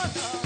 Thank you.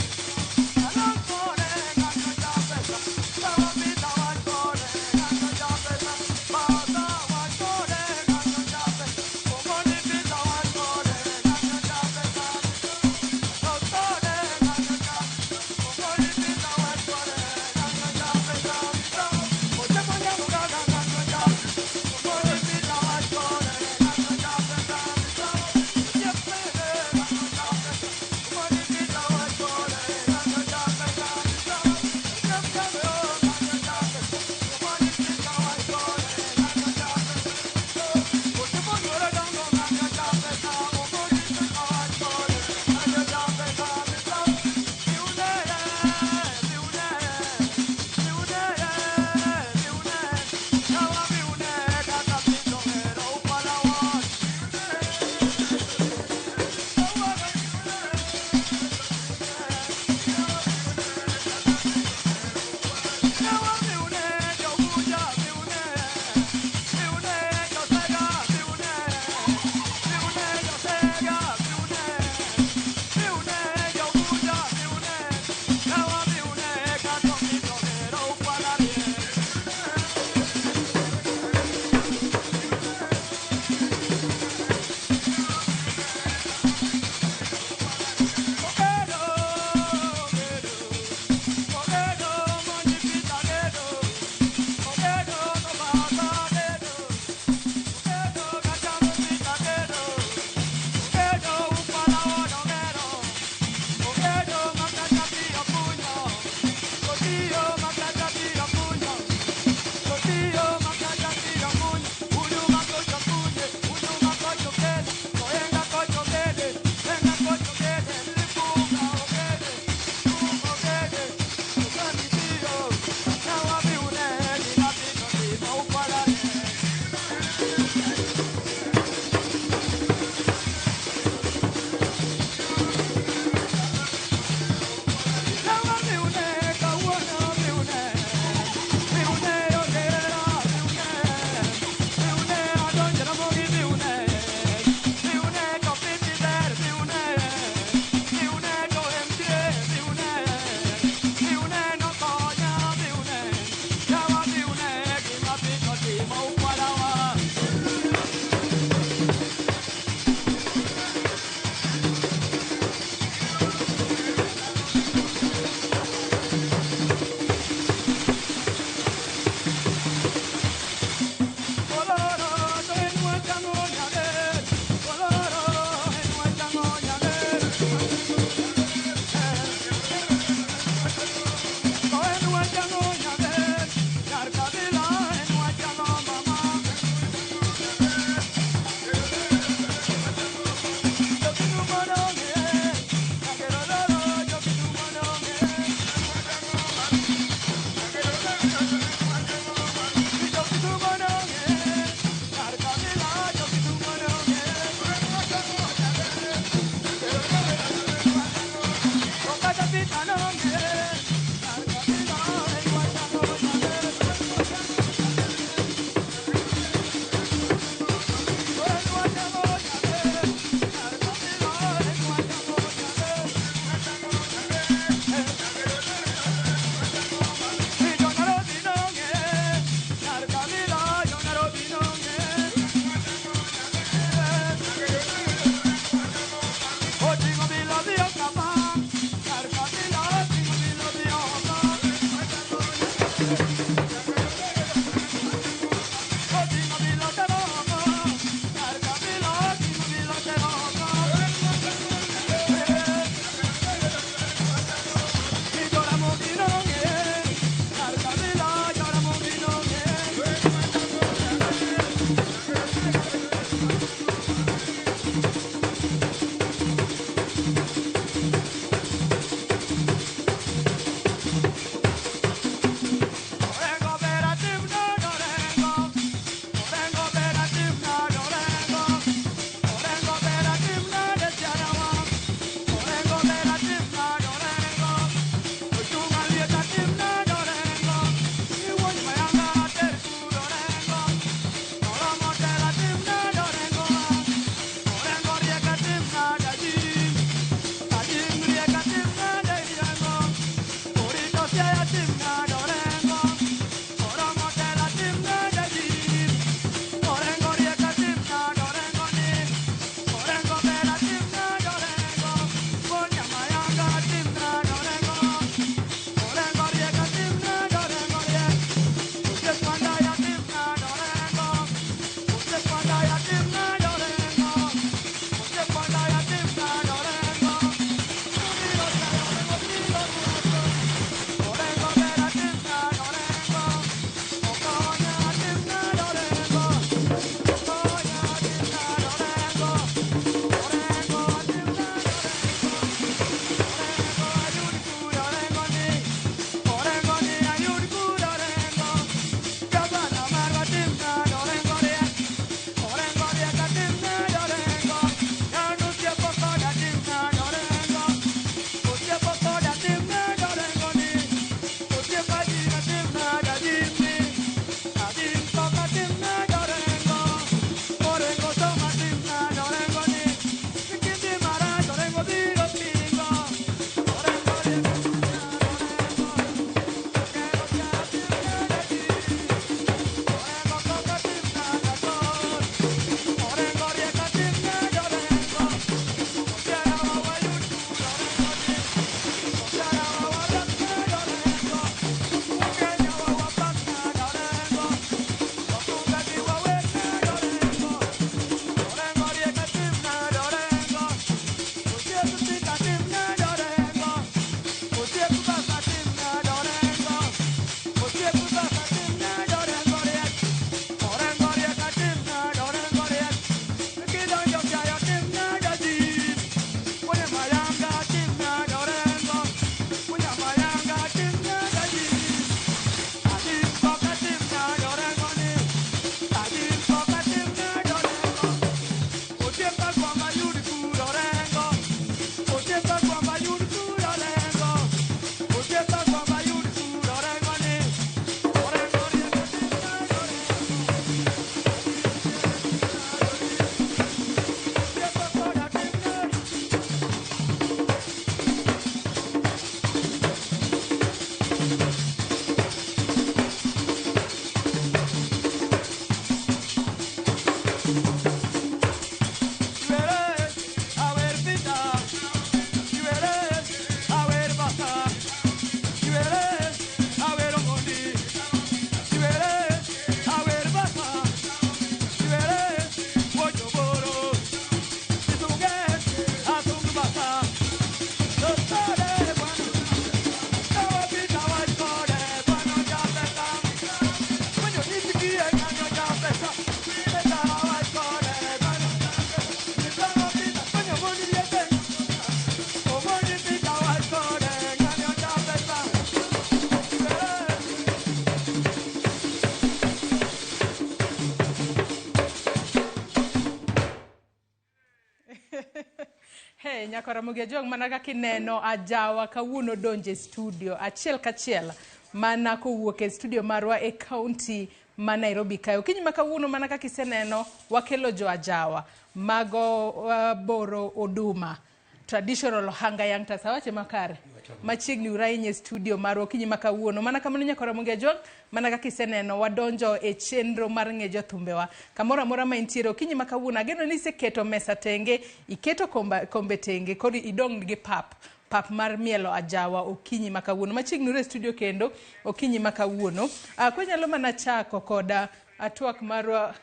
nyakora Ramogi jong mana kaka ineno ajawa kawuono donje studio achiel kachiel mana kowuok e studio marwa e county ma Nairobi kae. Okinyi ma kawuono mana kaka iseneno wakelo jo ajawa mago Boro Uduma traditional Ohangla yang Turks wache makare machiegni urainye studio marwa okinyi ma kawuono mana kamano nyakora Ramogi jong mana kaka iseneno wadonjo e chenro mar ng'ejo thumbewa kamoro amora ma intiere okinyi ma kawuono ageno ni iseketo mesa tenge iketo kombe tenge koro idong gi pap mar mielo ajawa okinyi ma kawuono machiegni ure studio kendo okinyi ma kawuono kwanyalo mana chako koda atwak marwa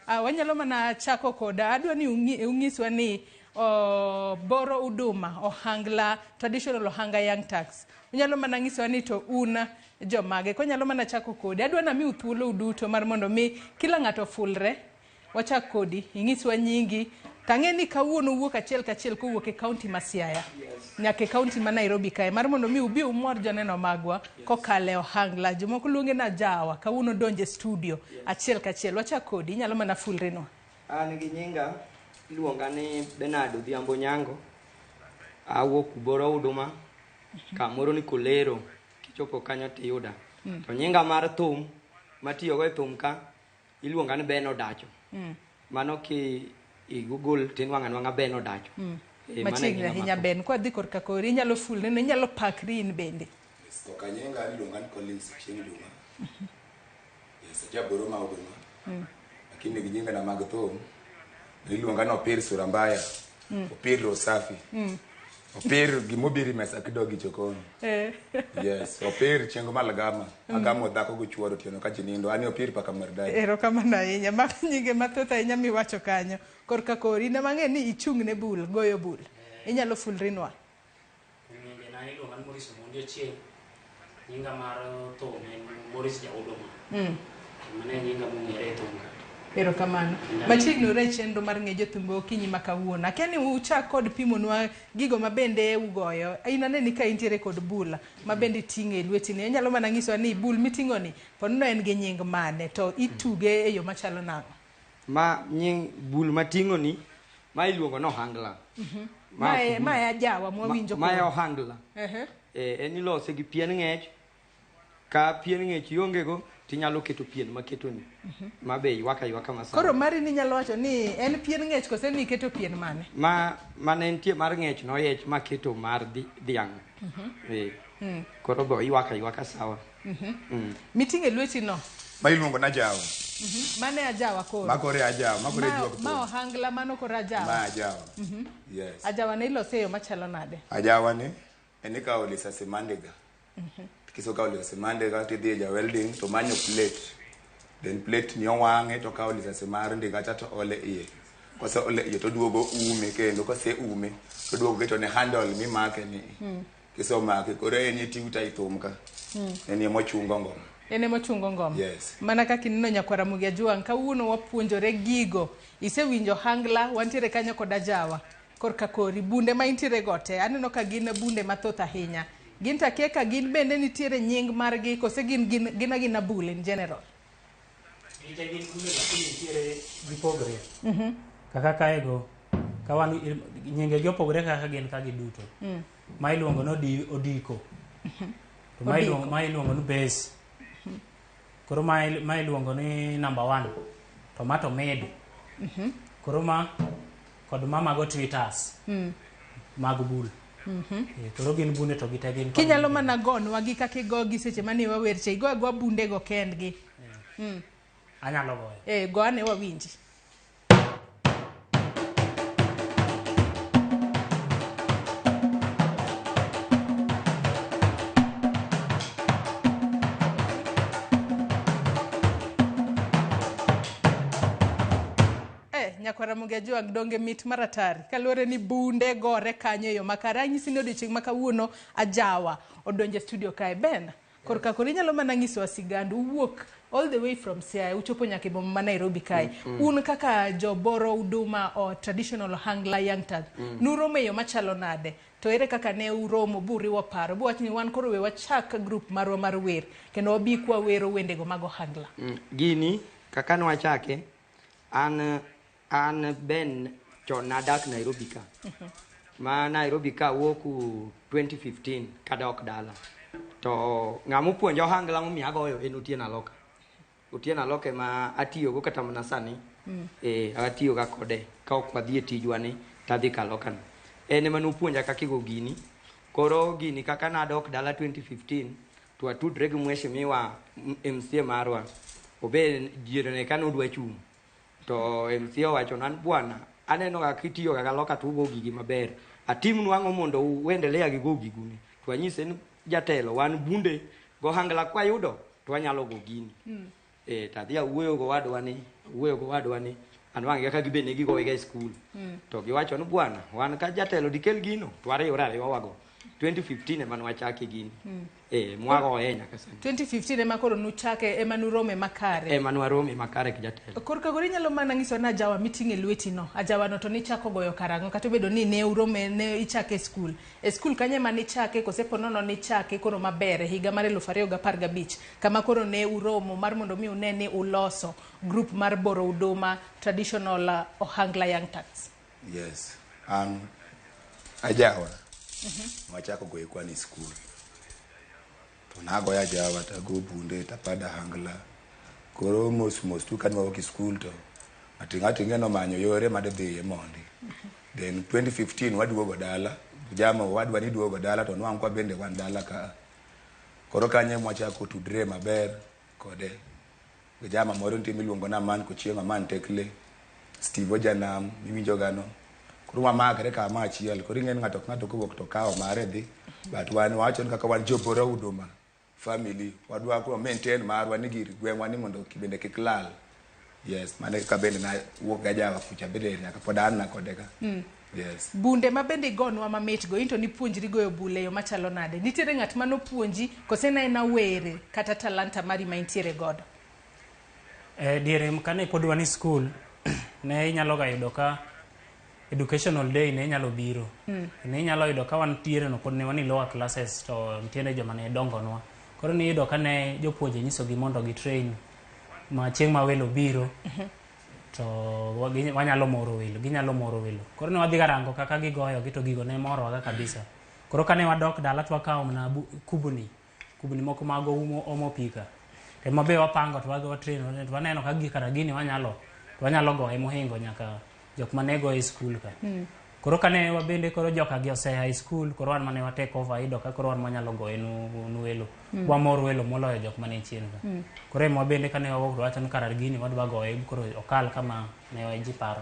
wanyalo mana chako koda adwa ni ungiswa ni Boro Uduma Ohangla traditional Ohangla yang Turks unyalo mana ngiswa ni to una jomage konyalo mana chako kodi adwa na mi uthuolo uduto mar mondo mi kila ng'ato fulre wachak kodi ingiswa nyingi tang'eni kawuono wuok achiel kachiel kowuok e county ma Siaya nyaka e county ma Nairobi kae mar mondo mi ubi umor joneno magwa kokale Ohangla jomoko luonge na jawa kawuono donje studio achiel kachiel wachak kodi inyalo mana fulre no an gi nyinga iluonga ni Benado Dhiambo Nyango awuok Boro Uduma kamoro ni Kolero kichopo kanyo tiyuda to nyinga mar thum matiyo go e thum ka iluonga ni Beno Dacho mano ki i Google tinwanga Beno Dacho machiegni ahinya Ben kwa dhi korka kori inyalo fulne no inyalo pakri in bende to kanyenga iluonga ni Collins Chieng Juma yes ja Boro ma Uduma lakini gi nyinga na mag thum iluonga no Opir Surambaya Opir Rosafi Opir gimobiri mesa kidogi chokoni yes Opir Chengo Malagama agamo dhako go chuoro tieno ka jinindo ani Opir paka mardai erokamano ahinya nyige mathoth ahinya miwacho kanyo korka kori na mang'e ni ichung'ne bul goyo bul inyalo fulrinwa nyinge na iluonga ni Morris Mondi Ochieng nyinga mar thum en Morris Jaudoma mane nyinga mong'ere thumka erokamano machiegni ure chenro mar ng'ejo thumbe okinyi ma kawuono akiani uchak kod pimonwa gigo mabende ugoyo inaneni ka intiere kod bula mabende ting'e lwetini inyalo mana ng'iswa ni bul miting'o ni ponono en gi nying mane to ituge e yo machalo nang'o ma nying bul mating'o ni ma iluongo no Ohangla ma ajawa mwawinjo ma Ohangla en ilose gi pien ng'ech ka pien ng'ech yongego tinyalo keto pien maketo ni mabe ywaka masana koro mari ni nyalo wacho ni en pien ng'ech kose ni keto pien mane mane entie mar ng'ech no yech maketo mar dhiang' koro bo ywaka sawa miting'e lweti no ma iluongo na jawa mane ajawa koro makore ajawa makore ma Ohangla mano koro ajawa ma ajawa yes ajawa ne ilose yo machalo nade ajawa ni en ikawo lisase mandega kiso kawo lisase mandega tidhi e ja welding to manyo plate then plate ni owang'e to kawo lisase mar ndiga to ole iye kose ole iye to duogo ume kendo kose ume to duogo keto ne handle mi make ni kiso make koro en tiuta ithum ka en emo chungo ngoma ene mochungo ngoma yes mana kaka ineno nyakwa Ramogi jwang kawuono wapuonjore gigo isewinjo Ohangla wantiere kanyo kod ajawa korka kori bunde ma intiere gote aneno ka gin bunde mathoth ahinya gin take ka gin bende nitiere nying margi kose gin bul in general ite gin bunde lakini nitiere gipogre kaka kaego kawan nyinge gi opogre kaka gin ka giduto ma iluongo no odiko to ma iluongo no base koro ma iluongo ni number 1 tomato made koro ma kod mago twitters mag bul koro gin bunde to gite gin kinyalo mana gonwa gi kaka igogi seche mane wawerche igo bunde go kendgi anyalo goyo go ane wawinji nyakwa Ramogi jwang donge mit maratari kaluore ni bunde gore kanyo yo makara anyisi ni odiochieng' ma kawuono ajawa odonje studio kae Ben korka koro inyalo mana ng'iswa sigandu uwuok all the way from Siaya uchopo nyaka e boma ma Nairobi kae un kaka jo Boro Uduma o traditional Ohangla yang Turks nuromo e yo machalo nade to ere kaka ne uromo buriwo paro buwach ni wan koro we wachak group marwa mar wer kendo wabi kwa wero wendego mag Ohangla gini kaka nwachake an Ben chon nadak Nairobi ka ma Nairobi ka wuoku 2015 kadok dala to ng'amo puonjo Ohangla momiyo agoyo en Otieno Aloka ma atiyogo kata mana sani atiyoga kode ka ok wadhi e tijwa ni tadhi kalokano en ema nopuonja kaka igo gini koro gini kaka nadok dala 2015 to atudre gi mheshimiwa MCA marwa obe jirene ka nodwa chung to MCA owacho nan bwana aneno ga kitiyo ga loka to ugo gigi maber atim nwang'o mondo uendelea gi go giguni to anyise ni jatelo wan bunde go Ohangla kwa yudo to wanyalo go gini tadhi awuoyo go wadwa ni anwang'e kaka gibene gigo e school to giwacho ni bwana wan ka jatelo dikel gino to ariyo wago 2015 ema nwachake gini mwago nyaka sani 2015 ema koro nuchake ema nurome makare ema nwarome makare ki jatelo korka gori nyalo mana ngiso na ajawa mitinge lweti no ajawa no to ni chako goyo karango kata bedo ni ne urome ne ichake school kanye mani chake kosepo nono ni chake koro mabere higa mar 2015 kama koro ne uromo mar mondo mi unene uloso group mar Boro Uduma traditional Ohangla young Turks. Yes, ajawa wachako goyo kwani school to nagoya ajawa tago bunde tapada Ohangla koro mos tu kanwa ki school to atinga no manyo yore madhi mondi then 2015 waduogo dala jama wadwa ni duogo dala to nwang kwa bende wan dala ka koro kanye mwachako tudre maber kode jama moro ntimi luongo na man ko chienga man tekle Steve Ojanam miwinjo gano koro magre ka ma achiel koro ng'en ng'ato kowuok to kawo mare dhi but wan wacho ni kaka wan Boro Uduma family wadwa ko maintain marwa ni gir gwengwa ni mondo kibende kiklal yes mane ka bende na wuok ga jawa kucha bende nyaka podan na kodeka yes bunde ma bende gonwa mamit go into ni puonjri goyo bule yo machalo nade nitiere ng'at mano puonji kosena ena were kata talanta mari ma intiere godo diere kane pod wani school ne inyalo ga yudo ka educational day ne nyalo biro ne nyalo yudo ka wan tiere no pod ne wani lower classes to ntiene joma ne dongonwa koro ni yudo ka ne jopuonje nyiso gi mondo gi train ma chieng' ma welo biro to wanyalo moro welo koro ne wadhi garango kaka gigoyo gi to gigo ne moro waga kabisa koro kane wadok dala to wakawo na kubni moko mago omo pika te mabe wapango to wago train to waneno ka gikara gini wanyalo goye mohingo nyaka jok manego e school ka koro kane wabende koro joka gi ose high school koro wan mane watake over ido ka koro wan manyalo goye nu welo wamor welo moloyo jok mane chien ka koro ema wabende kane wawuok wacho ni karar gini wadwa goye koro okal kama ne waji paro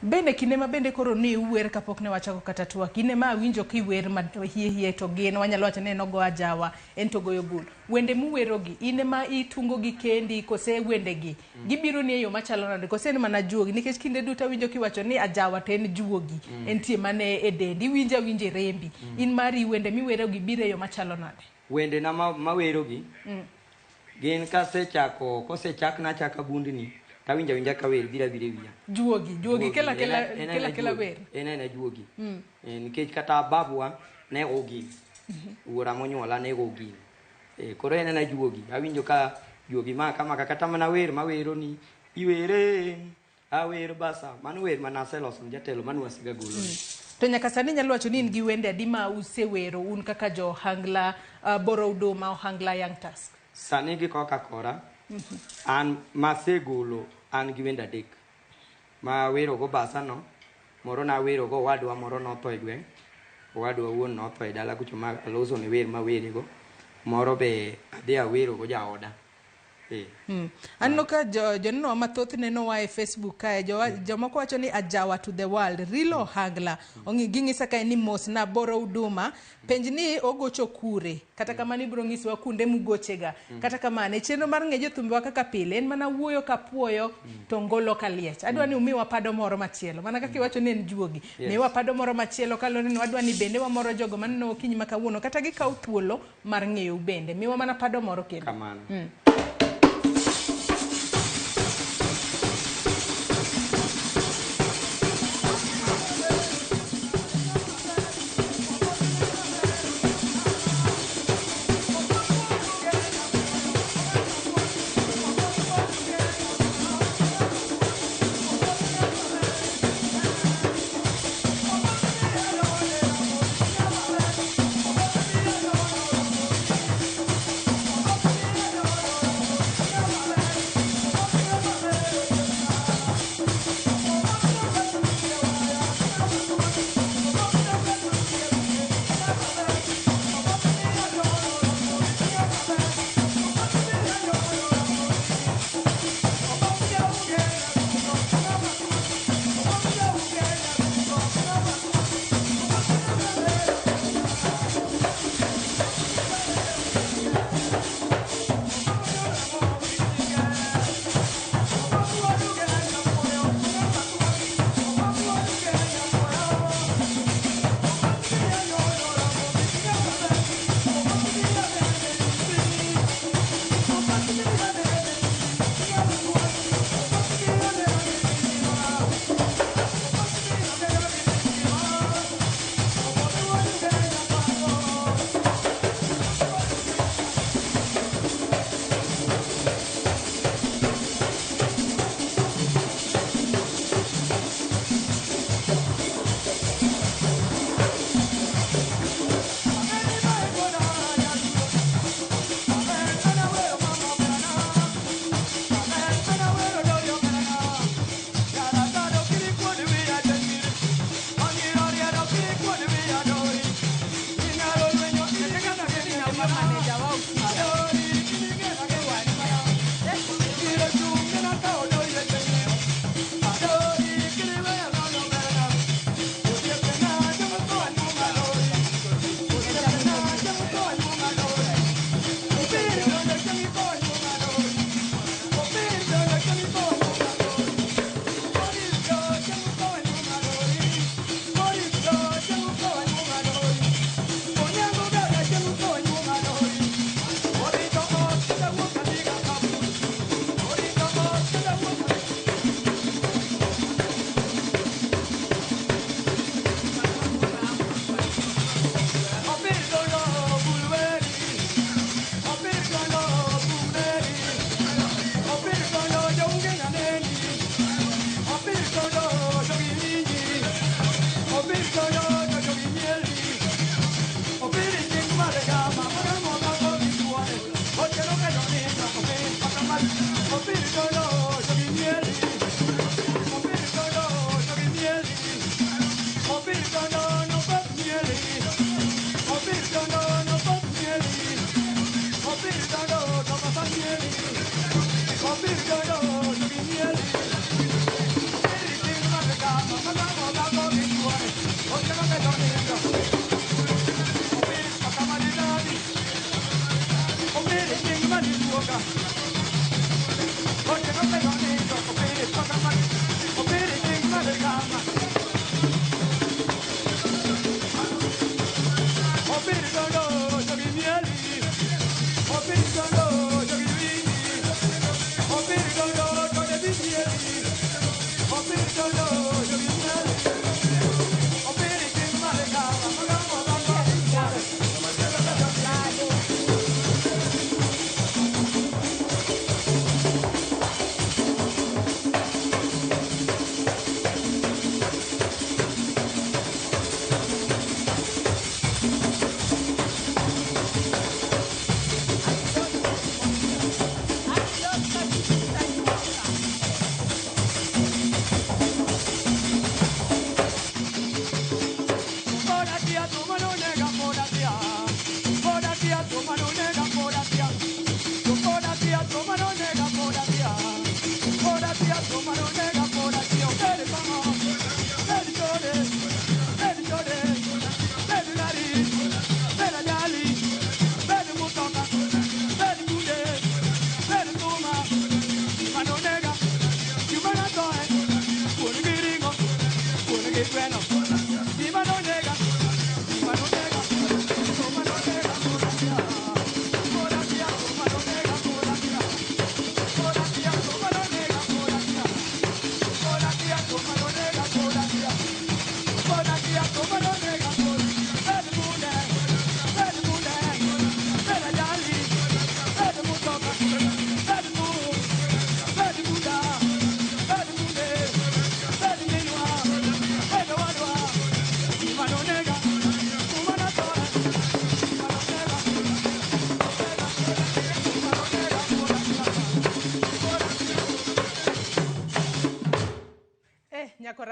bende kinde ma bende koro ni uwer kapok ne wachako kata twak kinde ma winjo ki wer ma hie to gin wanyalo wacho ne no go ajawa en to goyo bul wende muwero gi ine ma itungo gi kendi kose wende gi gibiro ni yo machalo nade kose ni mana juogi nikech kinde duto winjo ki wacho ni ajawa to en juogi entie mane e dendi winje rembi in mari wende miwero gi bire yo machalo nade wende na mawero gi gin kosechak na chaka gundni tawinja ka wer bira wiya juogi kela wer ena juogi nikech kata babwa ne ogi ura monyola ne ogi koro ena juogi awinjo ka juogi ma kama kata mana wer mawero ni iwere awer basa mano wer manaseloso jatelo manu wasiga golo to nyaka sani nyalo wacho ni in gi wende adi ma usewero un kaka jo Ohangla Boro Uduma Ohangla young Turks sani gi koka kora an masegolo an gi wenda dek ma wero go basa no moro na wero go wadwa moro no to igwe wadwa wuon no to dala kucho ma loso ne wer ma were go moro be ade awero go jaoda anno ka jonno mathoth neno wa e Facebook kae jomoko wacho ni ajawa to the world real Ohangla ongi gingisa kae ni mos na Boro Uduma penj ni ogocho kure kata kama ni bro ngiswa kunde mugochega kata kama ne chenro mar ngejo thumbe kaka pile en mana wuoyo ka puoyo to ngolo ka liech adwa ni umiwa pado moro machielo mana kaka iwacho ni en juogi ne wa pado moro machielo kalore ni wadwa ni bende wa moro jogo manno kinyi makawuono kata gi kaw thuolo mar ngeyo bende miwa mana pado moro kendo kamano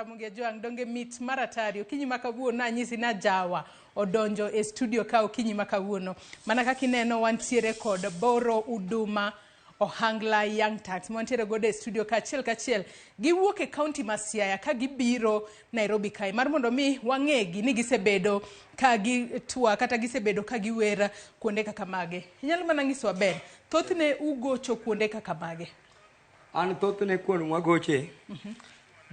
Ramogi Ajwang' donge mit maratario kinyi makawuono nanyisi na Jawa odonjo e studio ka okinyi makawuono mana kaka ineno wantiere kod Boro, Uduma, Ohangla, Young Turks wantiere godo e studio kachiel giwuok e kaunti ma Siaya ka gibiro Nairobi kae mar mondo mi wang'egi ni gisebedo ka gitwa kata gisebedo ka giwer kuonde kaka mage. Inyalo mana nyisowa ber thothne ugocho kuonde kaka mage? An thothne kuon wagoche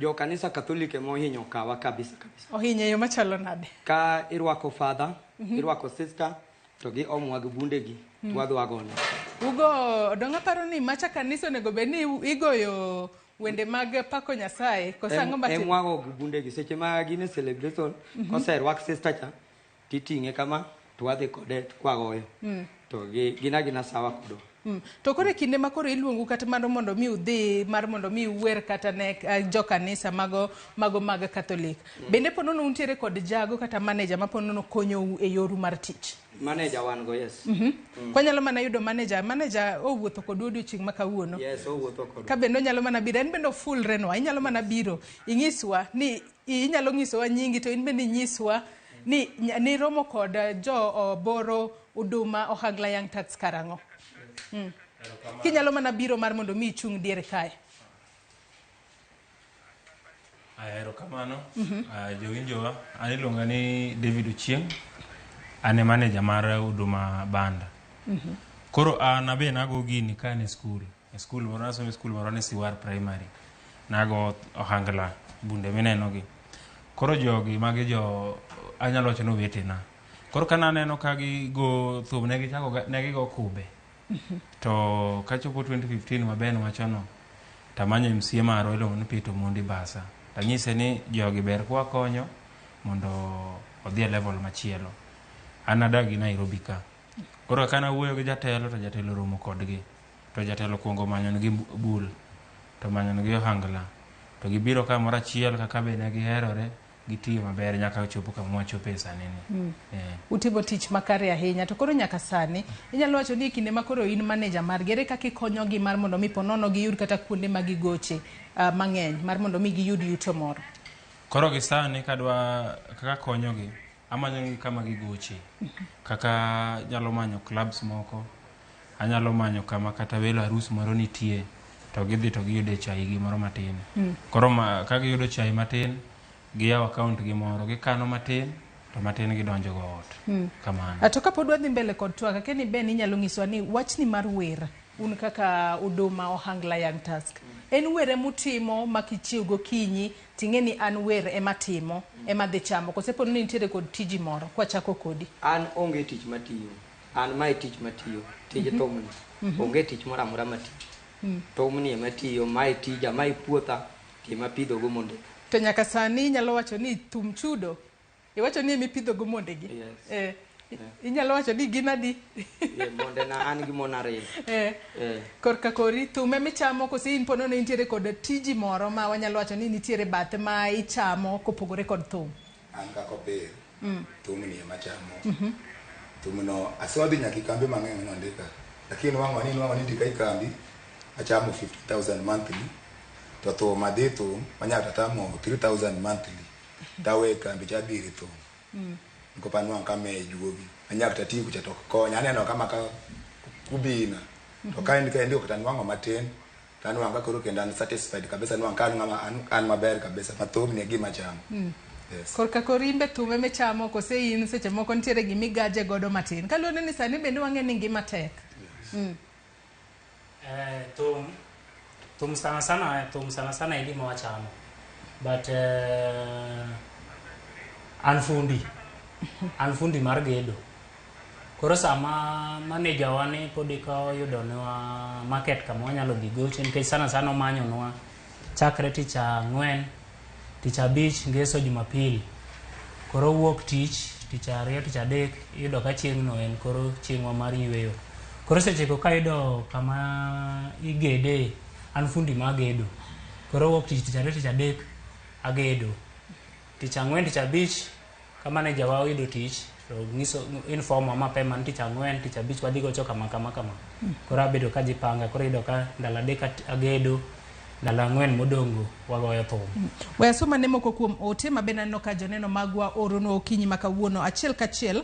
jo kanisa katolike mohinyo kawa kabisa. Ohinye yo machalo nade? Ka irwako father, irwako sister, to gi omwa gi bundegi, wadwa gono. Ugo donga paro ni macha kanisa onego bed ni igoyo wende mag pako Nyasaye kosango matin. Emwago gi bundegi seche ma gine celebration, koserwak sister cha, titing'e kama, to wadhi kode kwagoyo. To gina sawa kodo. To kore kinde makoro iluongu kata mondo mi udhi mar mondo mi uwer kata ne jo kanisa mago mag Catholic. Bende ponono untiere kod jago kata manager maponono konyo e yoru mar tich. Manager wan go, yes. Kwanyalo mana yudo manager owuotho kod odiochieng' makawuono. Yes, owuotho kod. Ka bende onyalo mana biro, en bende full renwa, inyalo mana biro inyiswa ni inyalo nyisowa nyingi to in bende nyiswa ni romo kod jo Boro, Uduma, Ohangla, Young Turks karango. Kinyalo mana biro mar mondo mi chung diere kae. Ahero kamano. Jowinjowa, an iluonga ni David Ochieng'. Ane manager mar Uduma banda. Koro an abe nago gini ka ne school. E school moro nasomo school moro ne Siwar primary. Nago Ohangla bunde mineno gi. Koro jogi magi jo anyalo wacho ni owetena. Koro kana neno ka gigo thum ne gigo kube. To kachopo 2015 maben wachono tamanyo MCA maro iluongo ni Pito Mundi Basa. Tanyise ni jogi ber kwa konyo mondo odhi e level machielo. An adagi Nairobi ka. Koro kana wuoyo gi jatelo to jatelo romo kodgi. To jatelo kuongo manyo gi bul. To manyo gi Ohangla. To gibiro ka moro achiel kaka be ne giherore gitiyo maber nyaka chopo kama wachopo e sani ni. Utimo tich makare ahinya to koro nyaka sani inyalo wacho ni kinde makoro in manager mar gere kaka ikonyogi mar mondo mi ponono giyud kata kuonde ma gigoche mang'eny mar mondo mi giyud yuto moro. Koro gi sani kadwa kaka konyogi amanyo kama gigoche. Kaka nyalo manyo clubs moko, anyalo manyo kama kata welo arus moro nitie to gidhi to giyude chai gi moro matin. Koro ka giyudo chai matin giyawo account gi moro gikano matin to matin gidonjo go ot. Kamano. To kapod wadhi mbele kod twaka keni ben inyalo ngiswa ni wachni mar wer un kaka Uduma, Ohangla, Young Turks. En were mutimo makichiw gokinyi ting'e ni an wer ematimo emadhi chamo kosepono ni nitiere kod tiji moro kwachako kodi. An onge tich matiyo. An mai tich matiyo. Tije tomni. Onge tich moro amora matiyo. Tomni matiyo mai tija mai puotha ema pidho go monde. To nyaka sani inyalo wacho ni thum chudo. Iwacho ni emipidho go monde gi. Yes. Inyalo wacho ni ginadi. Monde na an gi monare. Korka kori thume michamo kosi in pono ne nitiere kod tiji moro ma wanyalo wacho ni nitiere bath ma ichamo kopogore kod thum. An kako ber. Thum ni ema chamo. Thum no aswadhi nyaki kambi mang'eny no ndika. Lakini wango ni ndika ikambi achamo 50,000 monthly. To thum adhi thum manyaka tamo 3,000 monthly. Dawe kambi chabiri thum. Nko panwa kame juogi. Anyaka tati kucha to konya aneno kama ka kubina. To kae ndio katanwango matin. Tanwanga koro kenda satisfied kabisa nwanga ngama an maber kabisa mathum ni gima chamo. Yes. Korka korimbe thume michamo kose in seche moko nitiere gimigaje godo matin. Kalone ni sani bende wang'e ni ngima tek. Thum sana sana ilimo wachamo. But anfundi mar gedo. Koro sama manager wani podi ka yudo nwa market kama wanyalo dhi goche nikech sana manyo nwa chakre ticha 4 ticha beach ngeso Jumapili. Koro wuok tich ticha 2 ticha 3 yudo ka chieng' no en koro chieng'wa mar yweyo. Koro seche ko ka yudo kama igede anfundi magedo. Koro wuok tich ticha 2 ticha 3 agedo. Ticha 4 ticha beach kama ne jawa yudo tich to ngiso inform mapema ticha 4 ticha beach wadhi gocho kama. Koro abedo ka jipanga koro yudo ka ndala 3 agedo ndalo 4 modongo wagoyo thum. We asoma ne moko kuom ote ma bende aneno ka joneno magwa orono okinyi makawuono achiel kachiel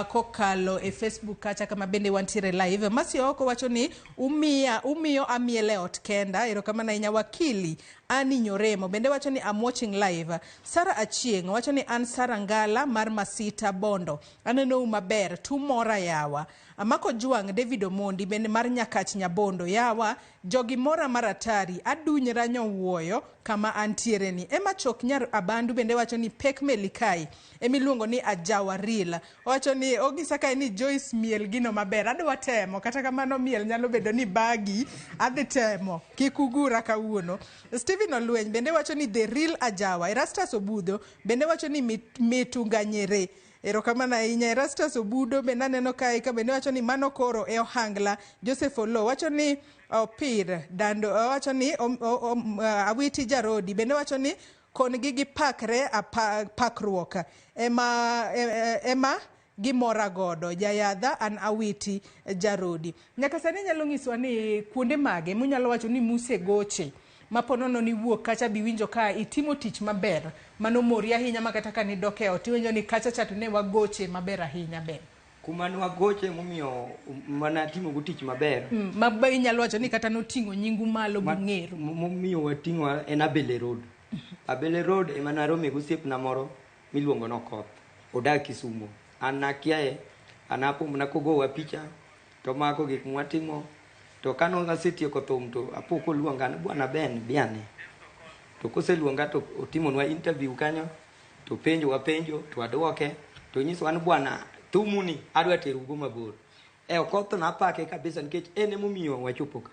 kokalo e Facebook kacha kama bende wantiere live. Masi oko wacho ni umiyo amiele ot kenda. Erokamano ahinya wakili Ani Nyoremo bende wacho ni I'm watching live. Sara Achieng wacho ni an Sara Ngala mar Masita Bondo. Aneno maber tumora yawa. Amako Juang David Omondi bende mar Nyakach Nyabondo yawa jogi mora maratari adunyra nyowuoyo kama antiere ni. Ema Chok Nyar Abandu bende wacho ni pek melikai emiluongo ni Ajawa Rila. Wacho ni ogisa kai ni Joyce miel gino maber adwa temo kata kamano miel nyalo bedo ni bagi adhi temo kikugura kawuono. Steven Olweny bende wacho ni the real Ajawa. Erastus Obudho bende wacho ni mitunganyere. Erokamano ahinya. Erastus Obudo bende aneno kae ka bende wacho ni mano koro e Ohangla. Joseph Olo wacho ni opir dando wacho ni awiti jarodi bende wacho ni kon gi pakre pakruok ema gimora godo jayadha an awiti jarodi. Nyaka sani nyalo ngiswa ni kuonde mage munyalo wacho ni muse goche maponono ni wuok kacha biwinjo ka itimo tich maber mano mori ahinya makata ka ni doke ot iwinjo ni kacha chatu ne wagoche maber ahinya ben kuma ni wagoche momiyo mana timo go tich maber mabba inyalo wacho ni kata notingo nyingu malo bung'ero momiyo watingo en Abele Road. Abele Road ema narome gosiepna moro miluongo no Koth odak Kisumu. An nakiaye anapo mnakogowa picha to mako gik mwatimo to kano asetieko thum to apoko luonga bwana Ben biane to koseluonga to otimonwa interview kanyo to wapenjo to aduoke to nyiso an bwana thumuni adwa terugo mabor Koth na apake kabisa nikech ene momiyo wachopo ka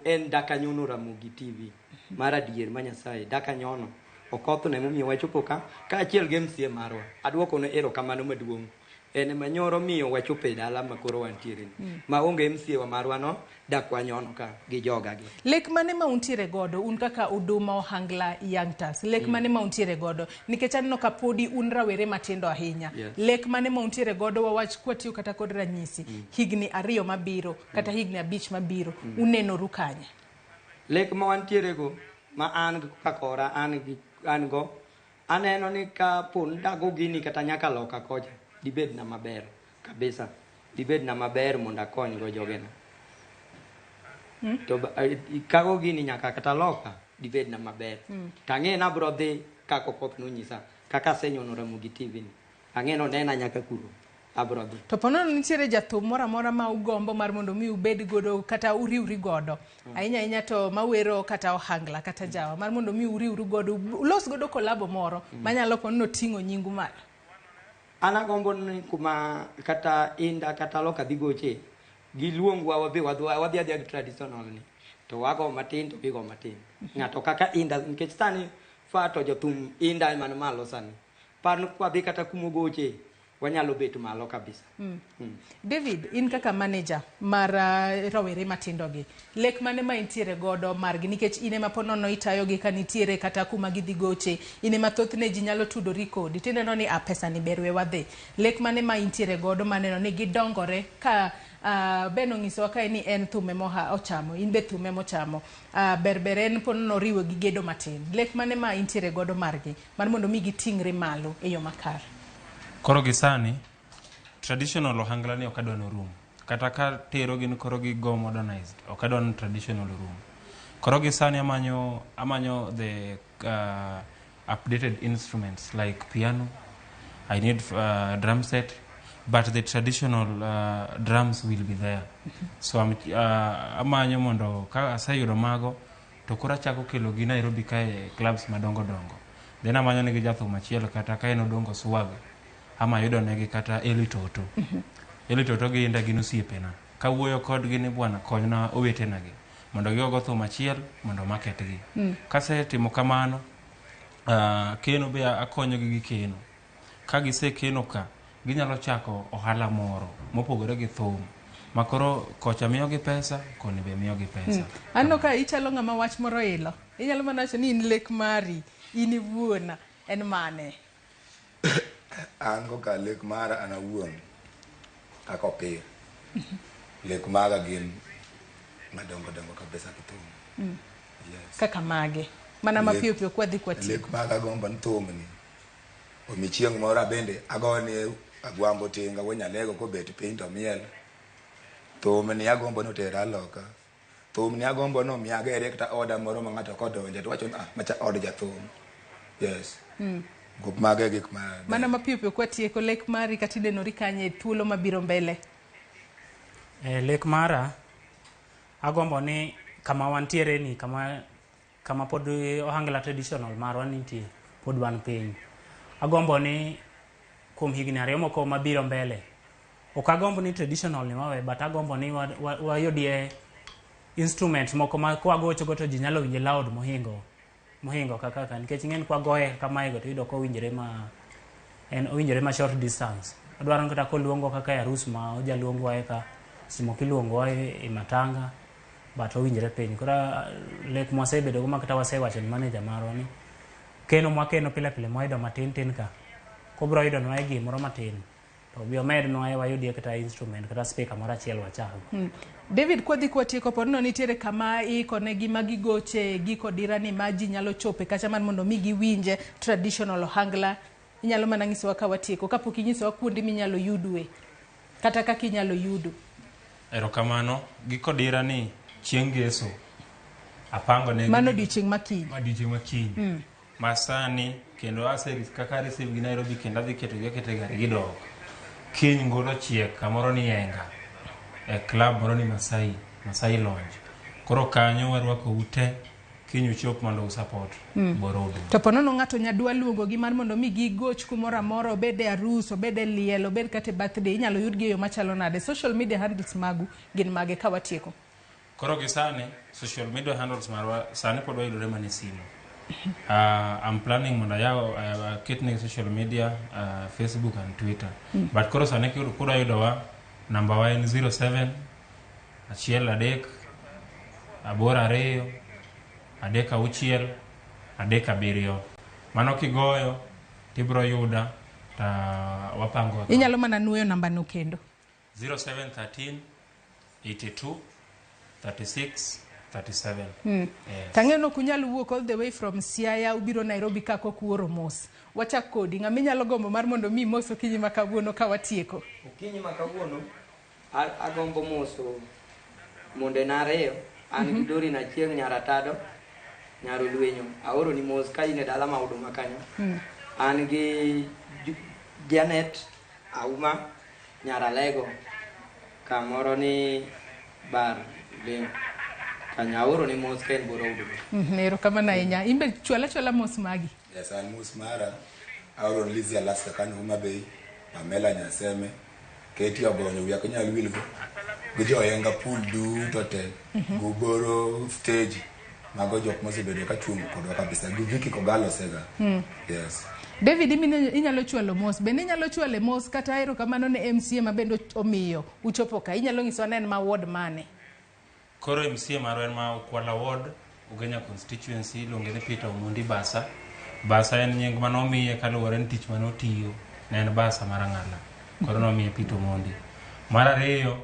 en dakanyono Ramogi TV mara dier manyasaye dakanyono Okoth ne momiyo wachopo ka achiel gi MCA marwa aduoko ne erokamano maduong' ene manyoro miyo wachope dala makoro wantiere ma onge MCA wa marwa no dakwanyono ka gi joga gi. Lek mane ma untiere godo un kaka Uduma Ohangla Young Turks lek mane ma untiere godo nikech anno ka podi un rawere matindo ahinya lek mane ma untiere godo wawach kwatiyo kata kod ranyisi higni 2 mabiro kata higni 5 mabiro uneno rukanya lek ma wantiere go ma an kakora an go aneno ni ka pon dago gini kata nyaka loka koja dibed na maber kabisa dibed na maber mondo akony go jogena to kago gini nyaka kata loka dibed na maber tang'e na bro dhi kako Koth nonyisa kaka senyono Ramogi TV ni ang'e no nena nyaka kuro abro dhi to ponono nitiere jathum mora ma ugombo mar mondo mi ubed godo kata uriwri godo ahinya to mawero kata Ohangla kata Jawa mar mondo mi uriwri godo ulos godo kolabo moro manyalo ponono ting'o nyingu malo. Anagombo ni kuma kata inda kata loka bigoche giluongwa wabe wadhi adhi traditional ni to wago matin to bigo matin ng'ato kaka inda nikech sani fato jothum inda man malo sani par kwa bi kata kumogoche wanyalo bet malo kabisa. David in kaka manager mar rawere matindo gi lek mane ma intiere godo margi nikech ine ma ponono itayo gi kanitiere kata kuma gidhi goche ine ma thothne ji nyalo tudori kodi tineno ni pesa ni berwe wadhi lek mane ma intiere godo maneno ni gidongore ka beno ngiso ka ni en thume moha ochamo in be thume mochamo berberen ponono riwo gi gedo matin lek mane ma intiere godo margi mar mondo mi gitingre malo e yo makar. Koro gisani traditional Ohangla ni okadwa no room kata ka tero gin koro gi go modernized okadwa no traditional room koro gisani amanyo the updated instruments like piano. I need drum set but the traditional drums will be there so amanyo mondo ka asayudo mago to kora chako kelo gi Nairobi kae clubs madongo then amanyo ne gi jathum achiel kata kae no dongo swag ama yudo negi kata elitoto elitoto gi inda gino siepena ka wuoyo kod gi ni bwana konyna owetena gi mondo giogo thum achiel mondo market gi kase timo kamano keno be akonyo gi keno ka gise keno ka ginyalo chako ohala moro mopogore gi thum makoro kocha miyo gi pesa koni be miyo gi pesa anno ka ichalo ng'ama wach moro ilo inyalo mana wacho ni in lek mari in iwuona en mane an koka lek mara an awuon kaka opir lek maga gin madongo kabisa kithum Kaka mage. Mana mapiyo piyo kwa dhi kwa tieko. Lek maga gomba nthumni. Omi chieng' moro bende agone agwambo tinga wenyalego kobet piny to miel. Thumni agombo notera loka. Thumni agombo no miyaga erekta oda moro ma ng'ato kodonje to wacho macha od jathum. Yes. Gop mage gik ma mana mapiyo piyo kwa tieko lek mari katidenori kanye thuolo mabiro mbele. Lek mara agombo ni kama wantiere ni kama pod Ohangla traditional marwa nitie pod wan piny. Agombo ni kuom higni 2 moko mabiro mbele. Ok agombo ni traditional ni wawe, but agombo ni wayudie instrument moko ma kwagocho go to ji nyalo winje loud mohingo kaka nikech ng'en kwagoye kama ego to yudo ko winjore ma short distance. Adwaro kata koluongo kaka arus ma ojaluongo eka simo kiluongo e matanga but owinjore piny. Kora lek mwasebedo go makata wasewacho ni manager marwa ni keno mwakeno pile mwaido matin ka kobro yudo nwa gimoro matin to bio med nwa wayudie kata instrument kata speaker moro achiel wachago. David kwadhi kwa tieko podno nitiere kama ikone gima gigoche giko dirani ma ji nyalo chope kacha man mondo mi giwinje traditional Ohangla. Inyalo mana nyisowa ka watieko kapok inyisowa kuonde minyalo yudue kata kaka inyalo yudu. Erokamano giko dirani chieng' Ngeso apango ne mano odiochieng' makiny. Masani kendo kaka receive gi Nairobi kendo adhi keto gari gidok. Kiny ngolo chiek kamoro ni Yenga e club moro ni Masai Lounge. Koro kanyo warwako ute kiny uchop mondo usupport Boro. To ponono ng'ato nyadwa luongo gi mar mondo mi gigoch kumoro amora, obed e arus, obed e liel, obed kata birthday, inyalo yudgi e yo machalo nade? Social media handles magu gin mage ka watieko? Koro gi sani social media handles marwa sani pod wayudore mana e simu. I'm planning mondo ayaw ketne social media, Facebook and Twitter. But koro sani kuda yudowa namba wa en 07 1 3 8 2 3 7. Mano kigoyo tibro yuda ta wapango. Inyalo mana nuoyo namba no kendo. 0713 82 36 37. Yes. Tang'eno kunyal wuok all the way from Siaya ubiro Nairobi kako kuoro mos. Wachak kodi ng'ama inyalo gombo mar mondo mi moso okinyi makawuono ka watieko. Okinyi makawuono agombo moso monde nareyo an gi dori na chieng' nyaratado nyaro lwenyo aoro ni mos ka ine dala ma Uduma kanyo. An gi Janet Auma nyaralego kamoro ni bar leo kanyaoro ni mos ken Boro Uduma. Erokamano ahinya. Imbe chwala mos magi. Yes, an mos mara aoro ni Lizzy Alaska kanyo Homa Bay, Pamela Nyaseme, Keti Abonyo wiya kanyal wilgo. Gijo Yenga pool duto te go Boro stage mago jok mosebedo ka chung kodwa kabisa gi Viki Kogalo Sega. Yes. David inyalo chwalo mos, bende inyalo chwale mos kata erokamano ne MCA ma bendo omiyo uchopo ka. Inyalo nyiso nen ma ward mane? Koro MCA marwa en ma Ukwala Ward, Ugenya constituency, iluonge ni Peter Omondi Basa. Basa en nying manomiye kaluwore ni tich manotiyo ne en Basa mar Ang'ala. Koro nomiye Peter Omondi. Mar ariyo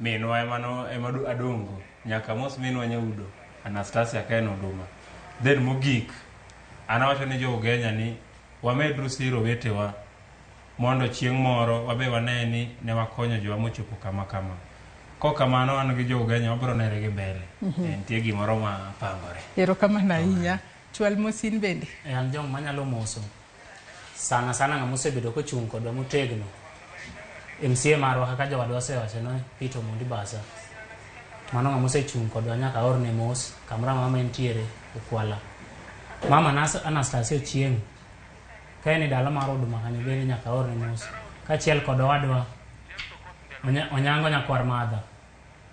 minwa ema adongo nyaka mos minwa Nyaudo Anastasia ka en Uduma. Then mogik an awacho ni jo Ugenya ni wamedru siro wetewa mondo chieng' moro wabe wane ni ne wakonyo jowa mochopo kama. Kokamano an gi jo Ugenya wabro nere gi mbele. Nitie gimoro ma pangore. Erokamano ahinya. Chwal mosin bende. An jong manyalo moso sana ng'ama osebedo kochung' kodwa motegno. MCA marwa kaka jowadwa osewacho no Peter Omondi Basa. Mano ng'ama osechung' kodwa nyaka orne mos kamra mama entiere Ukwala. Mama Anastasia Ochieng' ka en dala mar Uduma kanyo bende nyaka orne mos. Kachiel kod wadwa Onyango nyakwar madha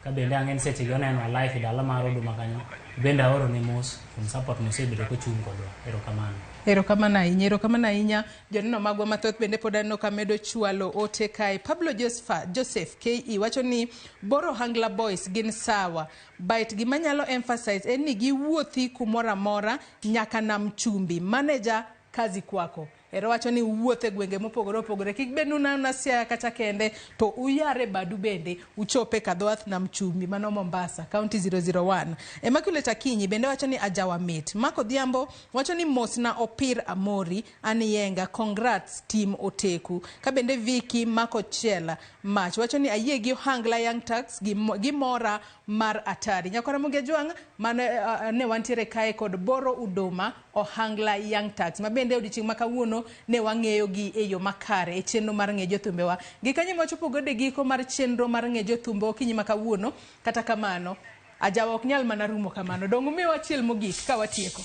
ka bende ang'en seche gi oneno live e dala mar Uduma kanyo bende aoro ne mos kuom support mosebedo kochung' kodwa. Erokamano Erokamano ahinya. Joneno magwa mathoth bende pod aneno ka medo chwalo ote kae. Pablo Joseph KE wacho ni Boro Ohangla Boys gin sawa. Bait gima nyalo emphasize en ni giwuothi kumora mora nyaka Nam Chumbi. Manager kazi kwako. ero wacho ni uwuothe gwenge mopogore opogore, kik bed una Siaya kacha kende, to uyare badu bende uchope kadhoath nam chumbi mano Mombasa, County 001. Immaculate Akinyi bende wacho ni ajawa mit. Mako Dhiambo wacho ni mosna opir amori aniyenga, congrats team Oteku. Kabende Viki Mako Chela Mach wacho ni ayie gi Ohangla Young Turks gi mora mar atari. Nyakora Ramogi Juang ne wantiere kae kod Boro Uduma Ohangla Young Turks. Mabende odiochieng' ma kawuono ne wang'eyo gi e yo makare e chenro mar ng'e jothumbewa. Gikanyo mochopo gode giko mar chenro mar ng'e jothumbe okinyi ma kawuono. Kata kamano ajawa ok nyal mana rumo kamano. Dong umiwa achiel mogik ka watieko.